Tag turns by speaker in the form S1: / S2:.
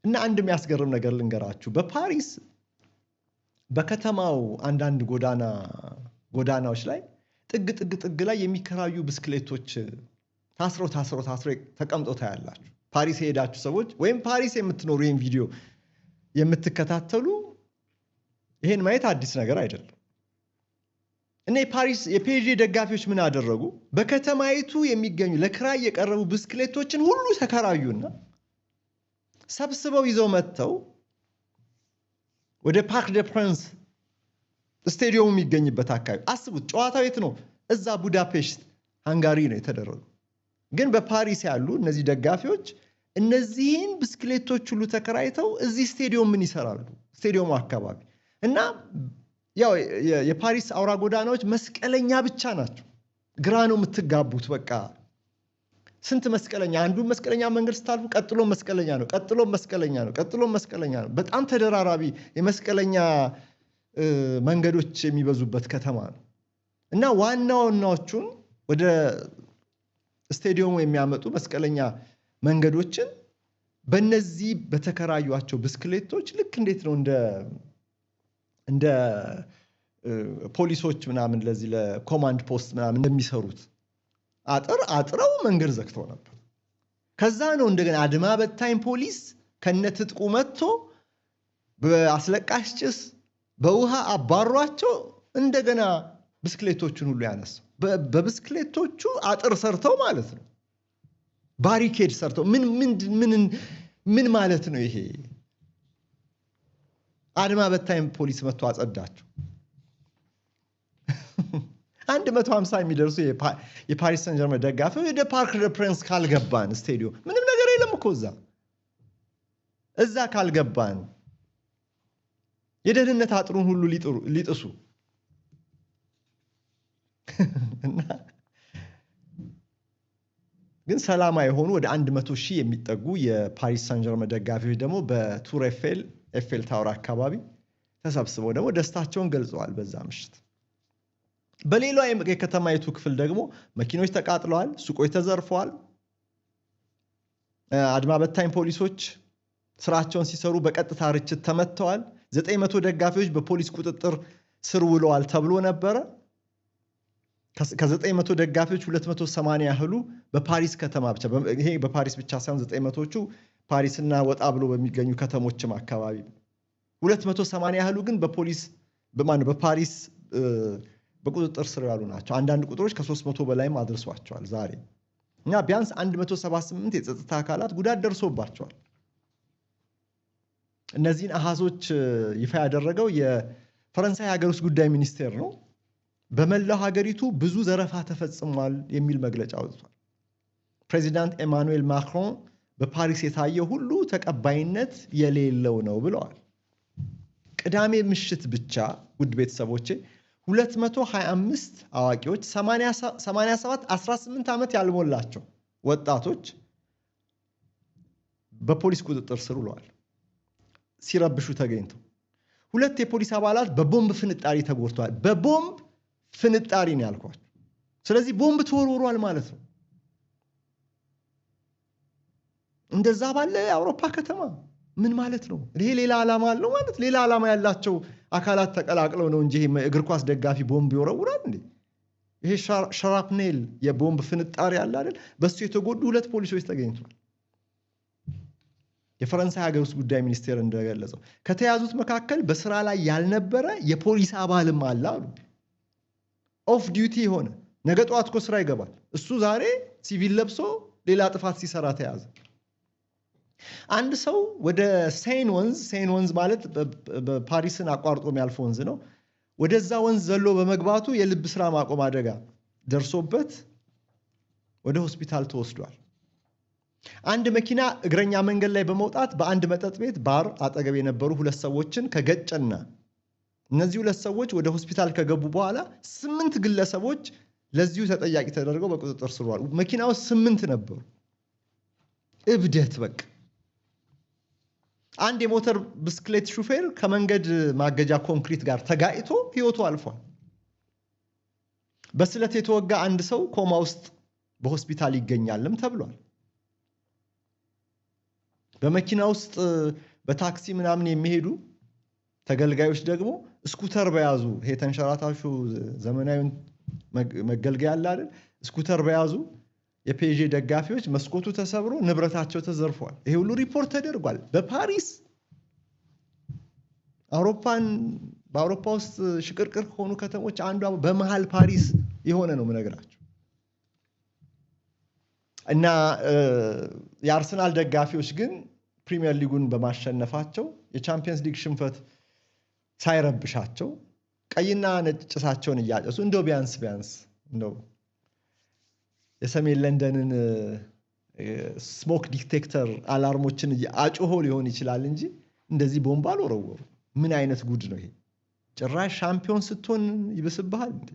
S1: እና አንድ የሚያስገርም ነገር ልንገራችሁ በፓሪስ በከተማው አንዳንድ ጎዳናዎች ላይ ጥግ ላይ የሚከራዩ ብስክሌቶች ታስረው ተቀምጠው ታያላችሁ ፓሪስ የሄዳችሁ ሰዎች ወይም ፓሪስ የምትኖሩ ይሄን ቪዲዮ የምትከታተሉ ይሄን ማየት አዲስ ነገር አይደለም እና የፓሪስ የፒኤስጂ ደጋፊዎች ምን አደረጉ በከተማይቱ የሚገኙ ለክራይ የቀረቡ ብስክሌቶችን ሁሉ ተከራዩና ሰብስበው ይዘው መጥተው ወደ ፓርክ ደ ፕራንስ ስቴዲየሙ የሚገኝበት አካባቢ አስቡት ጨዋታው የት ነው እዛ ቡዳፔስት ሃንጋሪ ነው የተደረገው ግን በፓሪስ ያሉ እነዚህ ደጋፊዎች እነዚህን ብስክሌቶች ሁሉ ተከራይተው እዚህ ስቴዲየም ምን ይሰራሉ ስቴዲየሙ አካባቢ እና ያው የፓሪስ አውራ ጎዳናዎች መስቀለኛ ብቻ ናቸው ግራ ነው የምትጋቡት በቃ ስንት መስቀለኛ አንዱ መስቀለኛ መንገድ ስታልፉ ቀጥሎ መስቀለኛ ነው ቀጥሎ መስቀለኛ ነው ቀጥሎ መስቀለኛ ነው በጣም ተደራራቢ የመስቀለኛ መንገዶች የሚበዙበት ከተማ ነው እና ዋናዎቹን ወደ ስቴዲየሙ የሚያመጡ መስቀለኛ መንገዶችን በእነዚህ በተከራዩአቸው ብስክሌቶች ልክ እንዴት ነው እንደ ፖሊሶች ምናምን ለዚህ ለኮማንድ ፖስት ምናምን እንደሚሰሩት አጥረው መንገድ ዘግተው ነበር ከዛ ነው እንደገና አድማ በታኝ ፖሊስ ከነትጥቁ መጥቶ በአስለቃሽ ጭስ በውሃ አባሯቸው እንደገና ብስክሌቶቹን ሁሉ ያነሳው በብስክሌቶቹ አጥር ሰርተው ማለት ነው ባሪኬድ ሰርተው ምን ማለት ነው ይሄ አድማ በታኝ ፖሊስ መጥቶ አጸዳቸው 150 የሚደርሱ የፓሪስ ሰን ጀርመን ደጋፊዎች ወደ ፓርክ ደ ፕራንስ ካልገባን ስቴዲየም ምንም ነገር የለም እኮ እዛ ካልገባን የደህንነት አጥሩን ሁሉ ሊጥሱ እና ግን ሰላማ የሆኑ ወደ 100,000 የሚጠጉ የፓሪስ ሰን ጀርመን ደጋፊዎች ደግሞ በቱር ኤፌል ታወር አካባቢ ተሰብስበው ደግሞ ደስታቸውን ገልጸዋል በዛ ምሽት በሌላው የከተማይቱ ክፍል ደግሞ መኪኖች ተቃጥለዋል ሱቆች ተዘርፈዋል አድማ በታኝ ፖሊሶች ስራቸውን ሲሰሩ በቀጥታ ርችት ተመተዋል 900 ደጋፊዎች በፖሊስ ቁጥጥር ስር ውለዋል ተብሎ ነበር ከ900 ደጋፊዎች 280 ያህሉ በፓሪስ ከተማ ብቻ ይሄ በፓሪስ ብቻ ሳይሆን 900ዎቹ ፓሪስና ወጣ ብሎ በሚገኙ ከተሞችም አካባቢ 280 ያህሉ ግን በፓሪስ በቁጥጥር ስር ያሉ ናቸው አንዳንድ ቁጥሮች ከ300 በላይም አድርሷቸዋል ዛሬ እና ቢያንስ 178 የጸጥታ አካላት ጉዳት ደርሶባቸዋል እነዚህን አሃዞች ይፋ ያደረገው የፈረንሳይ ሀገር ውስጥ ጉዳይ ሚኒስቴር ነው በመላው ሀገሪቱ ብዙ ዘረፋ ተፈጽሟል የሚል መግለጫ አውጥቷል ፕሬዚዳንት ኤማኑኤል ማክሮን በፓሪስ የታየው ሁሉ ተቀባይነት የሌለው ነው ብለዋል ቅዳሜ ምሽት ብቻ ውድ ቤተሰቦቼ 225 አዋቂዎች 87 18 ዓመት ያልሞላቸው ወጣቶች በፖሊስ ቁጥጥር ስር ውለዋል ሲረብሹ ተገኝተው ሁለት የፖሊስ አባላት በቦምብ ፍንጣሪ ተጎድተዋል በቦምብ ፍንጣሪ ነው ያልኳቸው ስለዚህ ቦምብ ተወርውሯል ማለት ነው እንደዛ ባለ የአውሮፓ ከተማ ምን ማለት ነው ይሄ ሌላ ዓላማ አለው ማለት ሌላ ዓላማ ያላቸው አካላት ተቀላቅለው ነው እንጂ እግር ኳስ ደጋፊ ቦምብ ይወረውራል እንዴ ይሄ ሻራፕኔል የቦምብ ፍንጣሪ አለ አይደል በሱ የተጎዱ ሁለት ፖሊሶች ተገኝተዋል የፈረንሳይ ሀገር ውስጥ ጉዳይ ሚኒስቴር እንደገለጸው ከተያዙት መካከል በስራ ላይ ያልነበረ የፖሊስ አባልም አለ አሉ ኦፍ ዲዩቲ ሆነ ነገ ጧት እኮ ስራ ይገባል እሱ ዛሬ ሲቪል ለብሶ ሌላ ጥፋት ሲሰራ ተያዘ አንድ ሰው ወደ ሴን ወንዝ ማለት በፓሪስን አቋርጦ የሚያልፍ ወንዝ ነው ወደዛ ወንዝ ዘሎ በመግባቱ የልብ ስራ ማቆም አደጋ ደርሶበት ወደ ሆስፒታል ተወስዷል አንድ መኪና እግረኛ መንገድ ላይ በመውጣት በአንድ መጠጥ ቤት ባር አጠገብ የነበሩ ሁለት ሰዎችን ከገጨና እነዚህ ሁለት ሰዎች ወደ ሆስፒታል ከገቡ በኋላ 8 ግለሰቦች ለዚሁ ተጠያቂ ተደርገው በቁጥጥር ስር ዋሉ መኪናው 8 ነበሩ እብደት በቃ አንድ የሞተር ብስክሌት ሹፌር ከመንገድ ማገጃ ኮንክሪት ጋር ተጋጭቶ ህይወቱ አልፏል በስለት የተወጋ አንድ ሰው ኮማ ውስጥ በሆስፒታል ይገኛልም ተብሏል በመኪና ውስጥ በታክሲ ምናምን የሚሄዱ ተገልጋዮች ደግሞ ስኩተር በያዙ ይሄ ተንሸራታሹ ዘመናዊ መገልገያ አለ አይደል? ስኩተር በያዙ የፔዤ ደጋፊዎች መስኮቱ ተሰብሮ ንብረታቸው ተዘርፏል። ይሄ ሁሉ ሪፖርት ተደርጓል። በፓሪስ በአውሮፓ ውስጥ ሽቅርቅር ከሆኑ ከተሞች አንዷ በመሃል ፓሪስ የሆነ ነው የምነግራቸው። እና የአርሰናል ደጋፊዎች ግን ፕሪሚየር ሊጉን በማሸነፋቸው የቻምፒየንስ ሊግ ሽንፈት ሳይረብሻቸው ቀይና ነጭ ጭሳቸውን እያጨሱ እንደው ቢያንስ እንደው የሰሜን ለንደንን ስሞክ ዲቴክተር አላርሞችን አጭሆ ሊሆን ይችላል እንጂ እንደዚህ ቦምብ አልወረወሩ። ምን አይነት ጉድ ነው ይሄ? ጭራሽ ሻምፒዮን ስትሆን ይብስብሃል እንዴ?